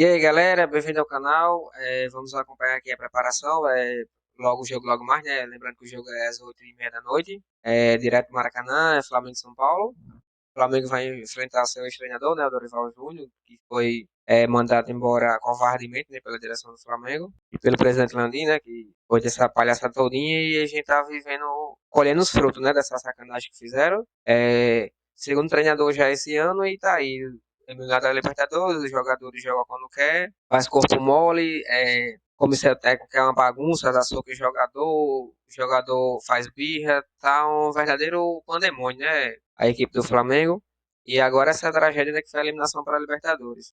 E aí, galera, bem-vindo ao canal. Vamos acompanhar aqui a preparação. Logo o jogo, logo mais, né? Lembrando que o jogo é às 8h30 da noite. Direto do Maracanã, Flamengo e São Paulo. O Flamengo vai enfrentar seu ex-treinador, né? O Dorival Júnior, que foi mandado embora covardemente, né? Pela direção do Flamengo. E pelo presidente Landim, né? Que foi dessa palhaçada todinha e a gente tá vivendo, colhendo os frutos, né? Dessa sacanagem que fizeram. Segundo treinador já esse ano e tá aí. Eliminado da Libertadores, os jogadores jogam quando quer, faz corpo mole, comissão técnica é uma bagunça, dá soco em jogador, o jogador faz birra, tá um verdadeiro pandemônio, né? A equipe do Flamengo. E agora essa tragédia, né, que foi a eliminação para a Libertadores.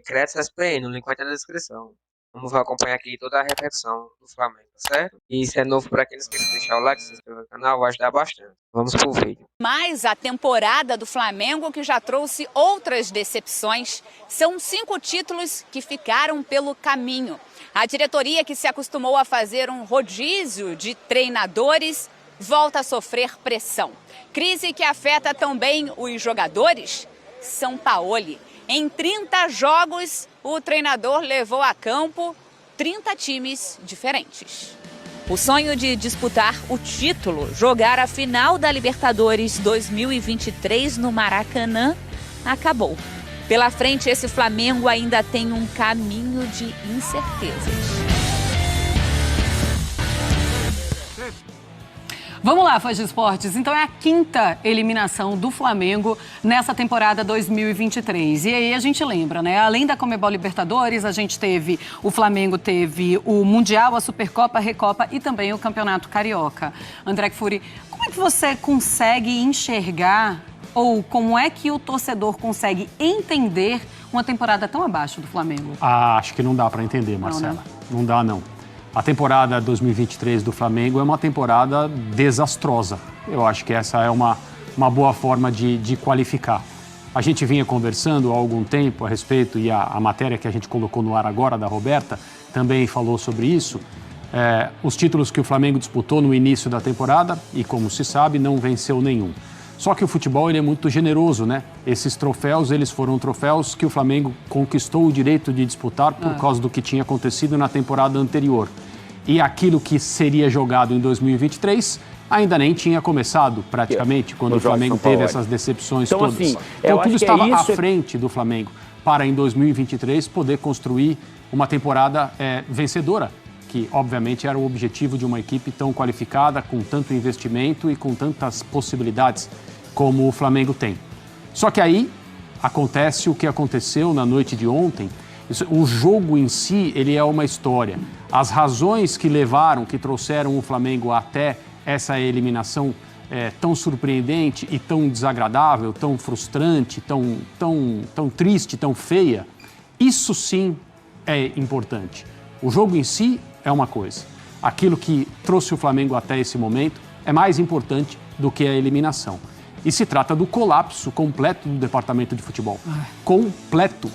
Crédito SPN, o link vai estar na descrição. Vamos acompanhar aqui toda a repercussão do Flamengo, tá certo? E se é novo por aqui, não esqueça de deixar o like, se inscrever no canal, vai ajudar bastante. Vamos pro vídeo. Mas a temporada do Flamengo, que já trouxe outras decepções, são 5 títulos que ficaram pelo caminho. A diretoria, que se acostumou a fazer um rodízio de treinadores, volta a sofrer pressão. Crise que afeta também os jogadores. Sampaoli. Em 30 jogos, o treinador levou a campo 30 times diferentes. O sonho de disputar o título, jogar a final da Libertadores 2023 no Maracanã, acabou. Pela frente, esse Flamengo ainda tem um caminho de incertezas. Vamos lá, fãs de esportes. Então é a 5ª eliminação do Flamengo nessa temporada 2023. E aí a gente lembra, né? Além da Conmebol Libertadores, o Flamengo teve o Mundial, a Supercopa, a Recopa e também o Campeonato Carioca. André Kfouri, como é que você consegue enxergar ou como é que o torcedor consegue entender uma temporada tão abaixo do Flamengo? Acho que não dá para entender, Marcela. Não dá, não. A temporada 2023 do Flamengo é uma temporada desastrosa. Eu acho que essa é uma boa forma de qualificar. A gente vinha conversando há algum tempo a respeito, e a matéria que a gente colocou no ar agora, da Roberta, também falou sobre isso. Os títulos que o Flamengo disputou no início da temporada, e como se sabe, não venceu nenhum. Só que o futebol ele é muito generoso, né? Esses troféus, eles foram troféus que o Flamengo conquistou o direito de disputar por causa do que tinha acontecido na temporada anterior. E aquilo que seria jogado em 2023 ainda nem tinha começado, praticamente, quando o Flamengo teve essas decepções todas. Assim, então tudo estava à frente do Flamengo para, em 2023, poder construir uma temporada vencedora, que obviamente era o objetivo de uma equipe tão qualificada, com tanto investimento e com tantas possibilidades como o Flamengo tem. Só que aí acontece o que aconteceu na noite de ontem. O jogo em si, ele é uma história. As razões que levaram, que trouxeram o Flamengo até essa eliminação tão surpreendente e tão desagradável, tão frustrante, tão triste, tão feia, isso sim é importante. O jogo em si é uma coisa. Aquilo que trouxe o Flamengo até esse momento é mais importante do que a eliminação. E se trata do colapso completo do departamento de futebol. Completo.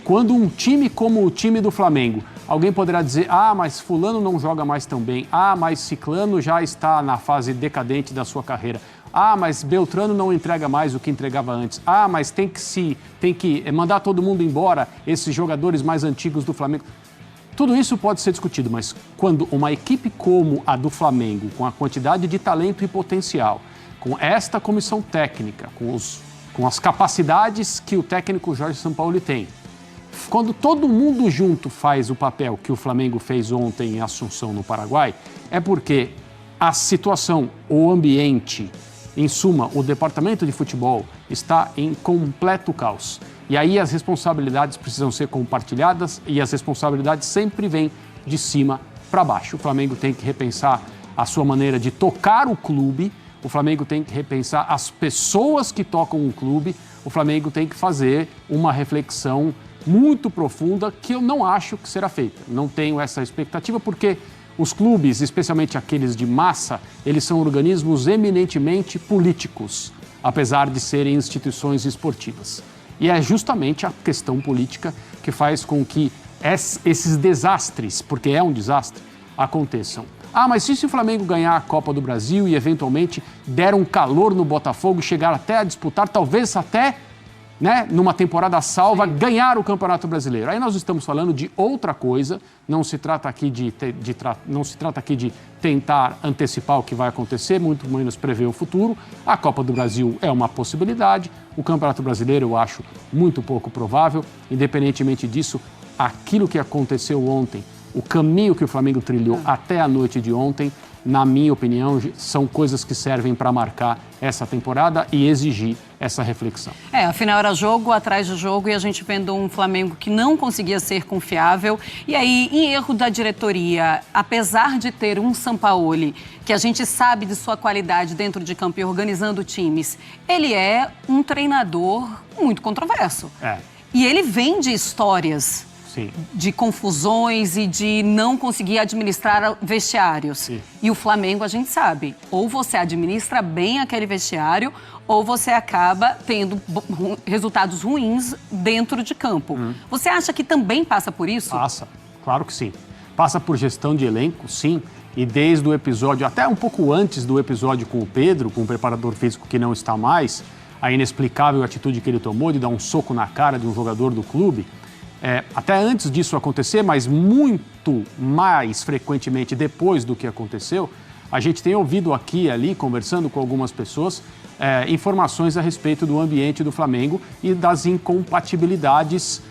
Quando um time como o time do Flamengo, alguém poderá dizer, mas fulano não joga mais tão bem, mas ciclano já está na fase decadente da sua carreira, mas Beltrano não entrega mais o que entregava antes, mas tem que mandar todo mundo embora, esses jogadores mais antigos do Flamengo. Tudo isso pode ser discutido, mas quando uma equipe como a do Flamengo, com a quantidade de talento e potencial, com esta comissão técnica, com as capacidades que o técnico Jorge Sampaoli tem, quando todo mundo junto faz o papel que o Flamengo fez ontem em Assunção, no Paraguai, é porque a situação, o ambiente, em suma, o departamento de futebol está em completo caos. E aí as responsabilidades precisam ser compartilhadas e as responsabilidades sempre vêm de cima para baixo. O Flamengo tem que repensar a sua maneira de tocar o clube, o Flamengo tem que repensar as pessoas que tocam o clube, o Flamengo tem que fazer uma reflexão muito profunda que eu não acho que será feita. Não tenho essa expectativa porque os clubes, especialmente aqueles de massa, eles são organismos eminentemente políticos, apesar de serem instituições esportivas. E é justamente a questão política que faz com que esses desastres, porque é um desastre, aconteçam. Mas e se o Flamengo ganhar a Copa do Brasil e eventualmente der um calor no Botafogo e chegar até a disputar, talvez até né, numa temporada salva, ganhar o Campeonato Brasileiro. Aí nós estamos falando de outra coisa, não se trata aqui de tentar antecipar o que vai acontecer, muito menos prever o futuro. A Copa do Brasil é uma possibilidade, o Campeonato Brasileiro eu acho muito pouco provável. Independentemente disso, aquilo que aconteceu ontem, o caminho que o Flamengo trilhou até a noite de ontem, na minha opinião, são coisas que servem para marcar essa temporada e exigir essa reflexão. Afinal era jogo atrás de jogo e a gente vendo um Flamengo que não conseguia ser confiável. E aí, em erro da diretoria, apesar de ter um Sampaoli, que a gente sabe de sua qualidade dentro de campo e organizando times, ele é um treinador muito controverso. E ele vem de histórias de confusões e de não conseguir administrar vestiários. E o Flamengo, a gente sabe, ou você administra bem aquele vestiário, ou você acaba tendo resultados ruins dentro de campo. Você acha que também passa por isso? Passa, claro que sim. Passa por gestão de elenco, sim. E desde o episódio, até um pouco antes do episódio com o Pedro, com o preparador físico que não está mais, a inexplicável atitude que ele tomou de dar um soco na cara de um jogador do clube, até antes disso acontecer, mas muito mais frequentemente depois do que aconteceu, a gente tem ouvido aqui e ali, conversando com algumas pessoas, informações a respeito do ambiente do Flamengo e das incompatibilidades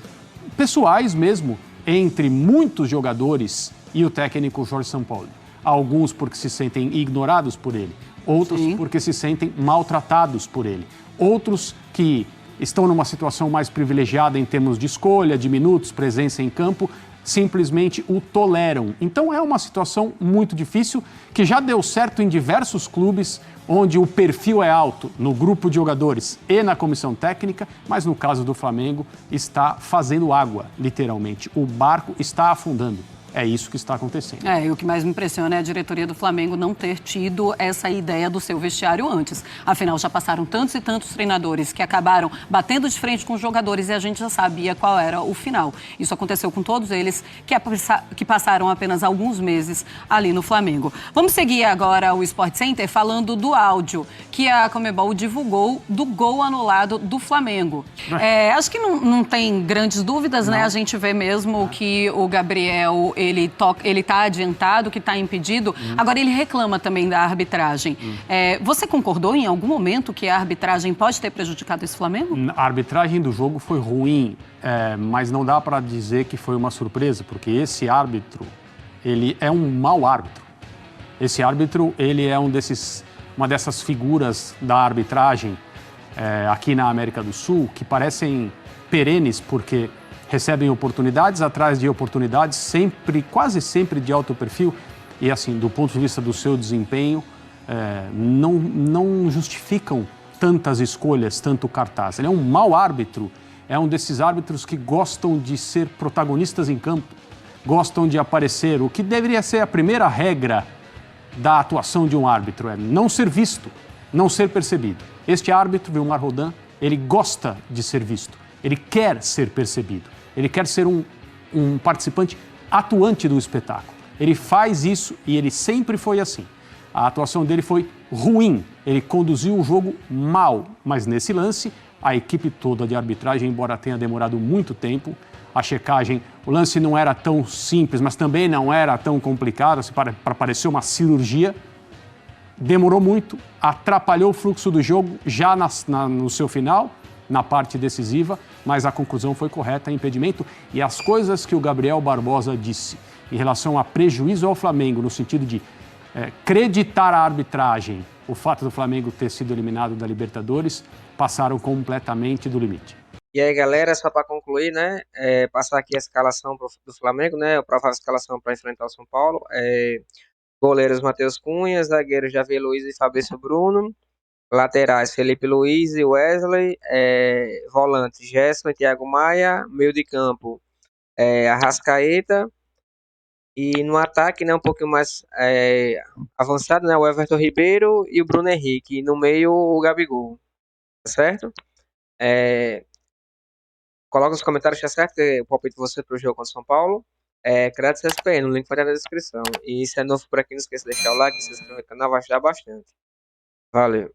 pessoais mesmo entre muitos jogadores e o técnico Jorge Sampaoli. Alguns porque se sentem ignorados por ele, outros porque se sentem maltratados por ele, outros que estão numa situação mais privilegiada em termos de escolha, de minutos, presença em campo, simplesmente o toleram. Então é uma situação muito difícil, que já deu certo em diversos clubes, onde o perfil é alto no grupo de jogadores e na comissão técnica, mas no caso do Flamengo está fazendo água, literalmente. O barco está afundando. É isso que está acontecendo. E o que mais me impressiona é a diretoria do Flamengo não ter tido essa ideia do seu vestiário antes. Afinal, já passaram tantos e tantos treinadores que acabaram batendo de frente com os jogadores e a gente já sabia qual era o final. Isso aconteceu com todos eles que passaram apenas alguns meses ali no Flamengo. Vamos seguir agora o Sport Center falando do áudio que a Conmebol divulgou do gol anulado do Flamengo. Acho que não tem grandes dúvidas, né? A gente vê mesmo que o Gabriel ele está adiantado, que está impedido. Agora, ele reclama também da arbitragem. Você concordou em algum momento que a arbitragem pode ter prejudicado esse Flamengo? A arbitragem do jogo foi ruim, mas não dá para dizer que foi uma surpresa, porque esse árbitro, ele é um mau árbitro. Esse árbitro, ele é uma dessas figuras da arbitragem aqui na América do Sul, que parecem perenes, porque recebem oportunidades atrás de oportunidades, quase sempre de alto perfil, e assim, do ponto de vista do seu desempenho, não justificam tantas escolhas, tanto cartaz. Ele é um mau árbitro, é um desses árbitros que gostam de ser protagonistas em campo, gostam de aparecer, o que deveria ser a primeira regra da atuação de um árbitro, é não ser visto, não ser percebido. Este árbitro, Vilmar Roldán, ele gosta de ser visto, ele quer ser percebido. Ele quer ser um participante atuante do espetáculo. Ele faz isso e ele sempre foi assim. A atuação dele foi ruim, ele conduziu o jogo mal, mas nesse lance, a equipe toda de arbitragem, embora tenha demorado muito tempo, a checagem, o lance não era tão simples, mas também não era tão complicado, para parecer uma cirurgia, demorou muito, atrapalhou o fluxo do jogo já no seu final, na parte decisiva, mas a conclusão foi correta, impedimento. E as coisas que o Gabriel Barbosa disse em relação a prejuízo ao Flamengo, no sentido de creditar a arbitragem, o fato do Flamengo ter sido eliminado da Libertadores, passaram completamente do limite. E aí, galera, só para concluir, né, passar aqui a escalação do Flamengo, né, a provável escalação para enfrentar o São Paulo. Goleiros Matheus Cunha, zagueiros Javier Luiz e Fabrício Bruno, laterais Felipe Luiz e Wesley, volantes Gerson e Thiago Maia, meio de campo Arrascaeta, e no ataque, né, um pouquinho mais avançado, né, o Everton Ribeiro e o Bruno Henrique, e no meio o Gabigol, tá certo? Coloca nos comentários se é certo o palpite de você pro jogo contra o São Paulo. Créditos SPN, o link vai estar na descrição. E se é novo por aqui, não esqueça de deixar o like, se inscrever no canal, vai ajudar bastante. Valeu!